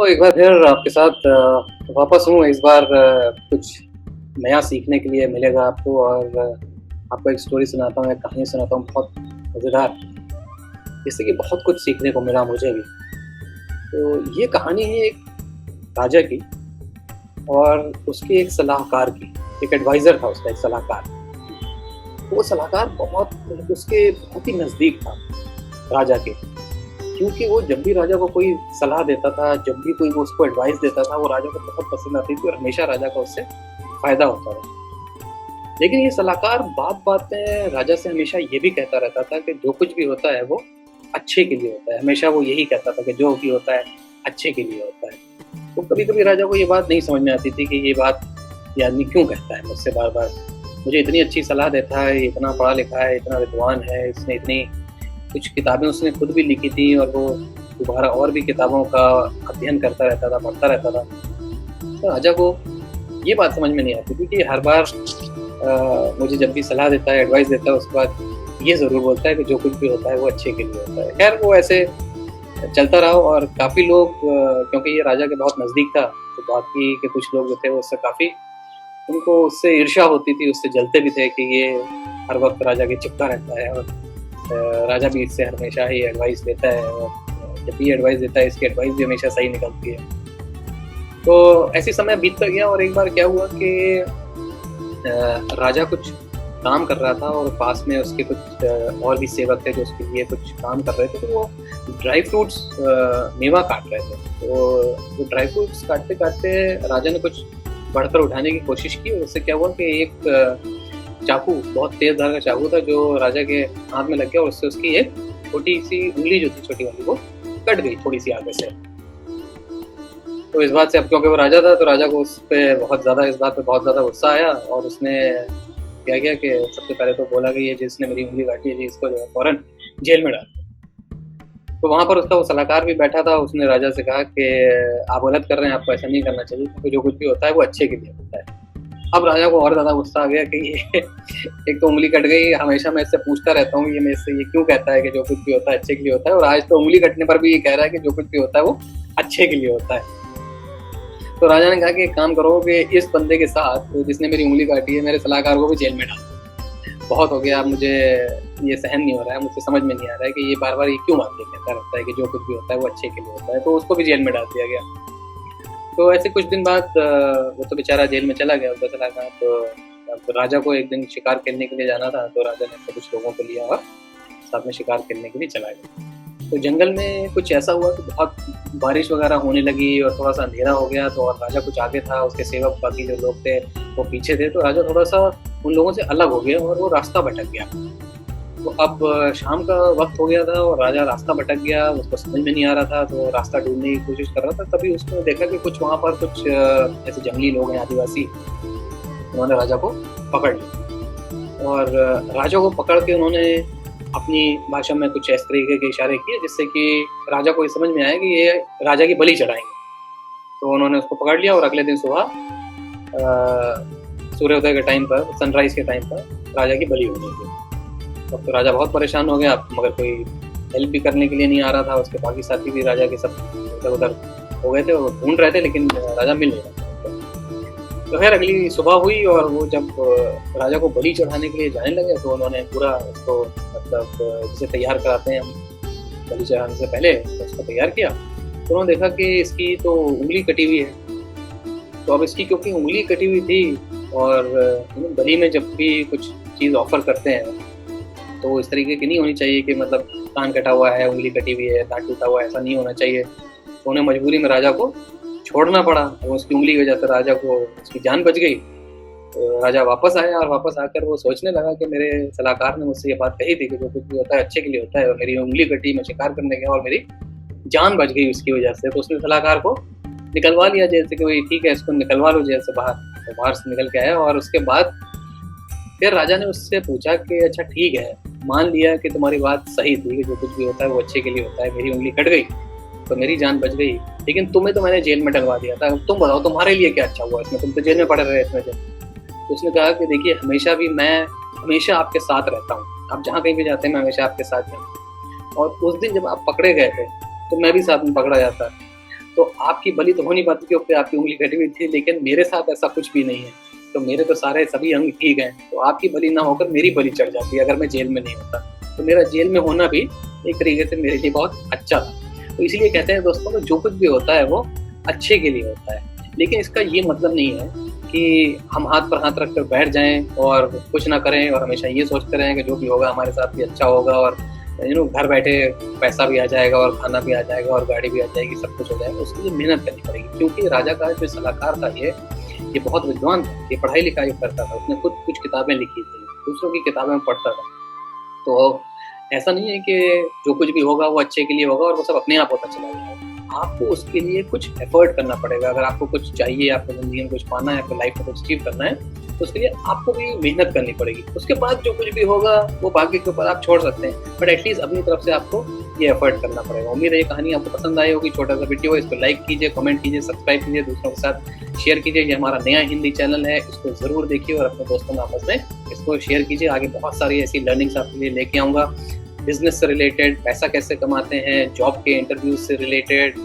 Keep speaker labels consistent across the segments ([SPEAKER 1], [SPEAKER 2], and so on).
[SPEAKER 1] तो एक बार फिर आपके साथ वापस हूँ। इस बार कुछ नया सीखने के लिए मिलेगा आपको और आपको एक स्टोरी सुनाता हूँ, एक कहानी सुनाता हूँ बहुत मज़ेदार, जिससे कि बहुत कुछ सीखने को मिला मुझे भी। तो ये कहानी है एक राजा की और उसके एक सलाहकार की। एक एडवाइज़र था उसका, एक सलाहकार। तो वो सलाहकार उसके बहुत ही नज़दीक था राजा के, क्योंकि वो जब भी राजा को कोई सलाह देता था, जब भी कोई वो उसको एडवाइस देता था, वो राजा को बहुत पसंद आती थी और हमेशा राजा को उससे फ़ायदा होता था। लेकिन ये सलाहकार बात-बात में राजा से हमेशा ये भी कहता रहता था कि जो कुछ भी होता है वो अच्छे के लिए होता है। हमेशा वो यही कहता था कि जो भी होता है अच्छे के लिए होता है। तो कभी-कभी राजा को ये बात नहीं समझ में आती थी कि ये बात ये आदमी क्यों कहता है मुझसे बार-बार। मुझे इतनी अच्छी सलाह देता है, ये इतना पढ़ा लिखा है, इतना विद्वान है, इसने इतनी कुछ किताबें उसने खुद भी लिखी थी और वो दोबारा और भी किताबों का अध्ययन करता रहता था, पढ़ता रहता था। तो राजा को ये बात समझ में नहीं आती थी कि हर बार मुझे जब भी सलाह देता है, एडवाइस देता है, उसके बाद ये ज़रूर बोलता है कि जो कुछ भी होता है वो अच्छे के लिए होता है। खैर वो ऐसे चलता रहा और काफ़ी लोग क्योंकि ये राजा के बहुत नज़दीक था, तो बाकी के कुछ लोग जो थे वो उससे काफ़ी उनको उससे ईर्ष्या होती थी, उससे जलते भी थे कि ये हर वक़्त राजा के चिपका रहता है और राजा भी इससे हमेशा ही एडवाइस लेता है और जब भी एडवाइस देता है इसकी एडवाइस भी हमेशा सही निकलती है। तो ऐसे समय बीतता गया और एक बार क्या हुआ कि राजा कुछ काम कर रहा था और पास में उसके कुछ और भी सेवक थे जो उसके लिए कुछ काम कर रहे थे। तो वो ड्राई फ्रूट्स मेवा काट रहे थे। तो वो ड्राई फ्रूट्स काटते-काटते राजा ने कुछ बढ़कर उठाने की कोशिश की और उससे क्या हुआ कि एक चाकू, बहुत तेज़ धार का चाकू था जो राजा के हाथ में लग गया और उससे उसकी एक छोटी-सी उँगली जो थी छोटी वाली वो कट गई थोड़ी-सी आगे से। तो इस बात से अब क्योंकि वो राजा था तो राजा को इस बात पे बहुत ज़्यादा गुस्सा आया और उसने क्या किया कि सबसे पहले तो बोला कि ये जिसने मेरी उँगली काटी है जी इसको जो है फ़ौरन जेल में डाल दो। तो वहाँ पर उसका वो सलाहकार भी बैठा था, उसने राजा से कहा कि आप गलत कर रहे हैं, आपको ऐसा नहीं करना चाहिए क्योंकि जो कुछ भी होता है वो अच्छे के लिए होता है। अब राजा को और ज़्यादा गुस्सा आ गया कि ये एक तो उँगली कट गई, हमेशा मैं इससे पूछता रहता हूँ ये मेरे से ये क्यों कहता है कि जो कुछ भी होता है अच्छे के लिए होता है और आज तो उँगली कटने पर भी ये कह रहा है कि जो कुछ भी होता है वो अच्छे के लिए होता है। तो राजा ने कहा कि एक काम करो कि इस बंदे के साथ जिसने मेरी उँगली काटी है, मेरे सलाहकार को भी जेल में डाल दो। बहुत हो गया, अब मुझे ये सहन नहीं हो रहा है, मुझे समझ में नहीं आ रहा है कि ये बार-बार ये क्यों बातें कहता रहता है कि जो कुछ भी होता है वो अच्छे के लिए होता है। तो उसको भी जेल में डाल दिया गया। तो ऐसे कुछ दिन बाद वो तो बेचारा जेल में चला गया उसका सलाहकार। तो अब राजा को एक दिन शिकार खेलने के लिए जाना था, तो राजा ने अपने कुछ लोगों को लिया और साथ में शिकार खेलने के लिए चला गया। तो जंगल में कुछ ऐसा हुआ कि बहुत बारिश वगैरह होने लगी और थोड़ा-सा अंधेरा हो गया। तो और राजा कुछ आगे था, उसके सेवक बाकी जो लोग थे वो पीछे थे। तो राजा थोड़ा-सा उन लोगों से अलग हो गया और वो रास्ता भटक गया। तो अब शाम का वक़्त हो गया था और राजा रास्ता भटक गया, उसको समझ में नहीं आ रहा था, तो रास्ता ढूँढने की कोशिश कर रहा था। तभी उसने देखा कि कुछ वहाँ पर कुछ ऐसे जंगली लोग हैं, आदिवासी, उन्होंने राजा को पकड़ लिया और राजा को पकड़ के उन्होंने अपनी भाषा में कुछ इस तरीके के इशारे किए जिससे कि राजा को ये समझ में आया कि ये राजा की बलि चढ़ाएँगे। तो उन्होंने उसको पकड़ लिया और अगले दिन सुबह सूर्योदय के टाइम पर, सनराइज़ के टाइम पर राजा की बलि होनी थी। अब तो राजा बहुत परेशान हो गया, मगर कोई हेल्प भी करने के लिए नहीं आ रहा था। उसके बाकी साथी भी राजा के सब इधर-उधर हो गए थे और ढूँढ रहे थे, लेकिन राजा मिल नहीं रहा था। तो खैर अगली सुबह हुई और वो जब राजा को बलि चढ़ाने के लिए जाने लगे तो उन्होंने पूरा उसको मतलब जिसे तैयार कराते हैं हम बलि चढ़ाने से पहले, तो उसको तैयार किया। तो उन्होंने देखा कि इसकी तो उँगली कटी हुई है। तो अब इसकी क्योंकि उँगली कटी हुई थी और बलि में जब भी कुछ चीज़ ऑफ़र करते हैं तो इस तरीके की नहीं होनी चाहिए कि मतलब कान कटा हुआ है, उँगली कटी हुई है, दाँत टूटा हुआ है, ऐसा नहीं होना चाहिए। तो उन्हें मजबूरी में राजा को छोड़ना पड़ा और उसकी उँगली की वजह से राजा को उसकी जान बच गई। तो राजा वापस आया और वापस आकर वो सोचने लगा कि मेरे सलाहकार ने मुझसे ये बात कही थी कि जो कुछ भी होता है अच्छे के लिए होता है और मेरी उँगली कटी, मैं शिकार करने गया और मेरी जान बच गई उसकी वजह से। तो उसने सलाहकार को निकलवा लिया जेल से कि भई ठीक है इसको निकलवा लो जेल से बाहर। तो बाहर से निकल के आया और उसके बाद फिर राजा ने उससे पूछा कि अच्छा ठीक है, मान लिया कि तुम्हारी बात सही थी कि जो कुछ भी होता है वो अच्छे के लिए होता है, मेरी उँगली कट गई तो मेरी जान बच गई, लेकिन तुम्हें तो मैंने जेल में डलवा दिया था, तुम बताओ तुम्हारे लिए क्या अच्छा हुआ इसमें, तुम तो जेल में पड़े रहे इतने दिन। तो उसने कहा कि देखिए मैं हमेशा आपके साथ रहता हूँ, आप जहाँ कहीं भी जाते हैं मैं हमेशा आपके साथ जाऊँ और उस दिन जब आप पकड़े गए थे तो मैं भी साथ में पकड़ा जाता। तो आपकी बलि तो हो नहीं पाती क्योंकि आपकी उंगली कटी हुई थी, लेकिन मेरे साथ ऐसा कुछ भी नहीं है। तो मेरे तो सारे सभी अंग ठीक हैं, तो आपकी बलि ना होकर मेरी बलि चढ़ जाती अगर मैं जेल में नहीं होता। तो मेरा जेल में होना भी एक तरीके से मेरे लिए बहुत अच्छा था। तो इसीलिए कहते हैं दोस्तों कि जो कुछ भी होता है वो अच्छे के लिए होता है। लेकिन इसका ये मतलब नहीं है कि हम हाथ पर हाथ रखकर बैठ जाएँ और कुछ ना करें और हमेशा ये सोचते रहें कि जो भी होगा हमारे साथ भी अच्छा होगा और घर बैठे पैसा भी आ जाएगा और खाना भी आ जाएगा और गाड़ी भी आ जाएगी, सब कुछ हो जाएगा। उसके लिए मेहनत करनी पड़ेगी, क्योंकि राजा का जो सलाहकार था ये बहुत विद्वान था, ये पढ़ाई-लिखाई करता था, उसने खुद कुछ किताबें लिखी थी, दूसरों की किताबें पढ़ता था। तो ऐसा नहीं है कि जो कुछ भी होगा वो अच्छे के लिए होगा और वो सब अपने आप होता चला जाएगा। आपको उसके लिए कुछ एफर्ट करना पड़ेगा। अगर आपको कुछ चाहिए, आपको ज़िंदगी में कुछ पाना है, आपको लाइफ में कुछ अचीव करना है, तो उसके लिए आपको भी मेहनत करनी पड़ेगी। उसके बाद जो कुछ भी होगा वो भाग्य के ऊपर आप छोड़ सकते हैं, बट एटलीस्ट अपनी तरफ से आपको ये एफर्ट करना पड़ेगा। उम्मीद है ये कहानी आपको पसंद आई होगी। छोटा-सा वीडियो है, इसको लाइक कीजिए, कमेंट कीजिए, सब्सक्राइब कीजिए, दूसरों के साथ शेयर कीजिए। ये हमारा नया हिंदी चैनल है, इसको ज़रूर देखिए और अपने दोस्तों में आपस में इसको शेयर कीजिए। आगे बहुत सारी ऐसी लर्निंग्स आपके लिए लेके आऊँगा, बिज़नेस से रिलेटेड, पैसा कैसे कमाते हैं, जॉब के इंटरव्यूज़ से रिलेटेड,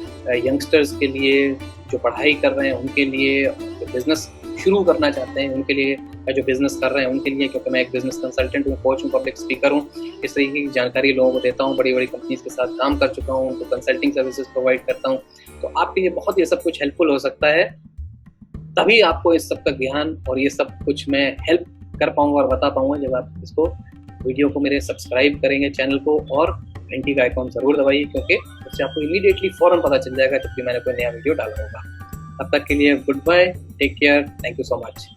[SPEAKER 1] यंगस्टर्स के लिए, जो पढ़ाई कर रहे हैं उनके लिए, जो बिज़नेस शुरू करना चाहते हैं उनके लिए, या जो बिज़नेस कर रहे हैं उनके लिए, क्योंकि मैं एक बिज़नेस कंसल्टेंट हूँ, कोच हूँ, पब्लिक स्पीकर हूँ। इस तरीके की जानकारी लोगों को देता हूँ, बड़ी-बड़ी कंपनीज़ के साथ काम कर चुका हूँ, उनको कंसल्टिंग सर्विसेज़ प्रोवाइड करता हूँ। तो आपके लिए बहुत ये सब कुछ हेल्पफुल हो सकता है। तभी आपको इस सब का ज्ञान और ये सब कुछ मैं हेल्प कर पाऊँगा और बता पाऊँगा जब आप इसको वीडियो को मेरे सब्सक्राइब करेंगे चैनल को, और घंटी का आइकॉन ज़रूर दबाइए, क्योंकि उससे आपको इमीडिएटली फ़ौरन पता चल जाएगा जब भी मैंने कोई नया वीडियो डाला होगा। तब तक के लिए good bye, take care, thank you so much.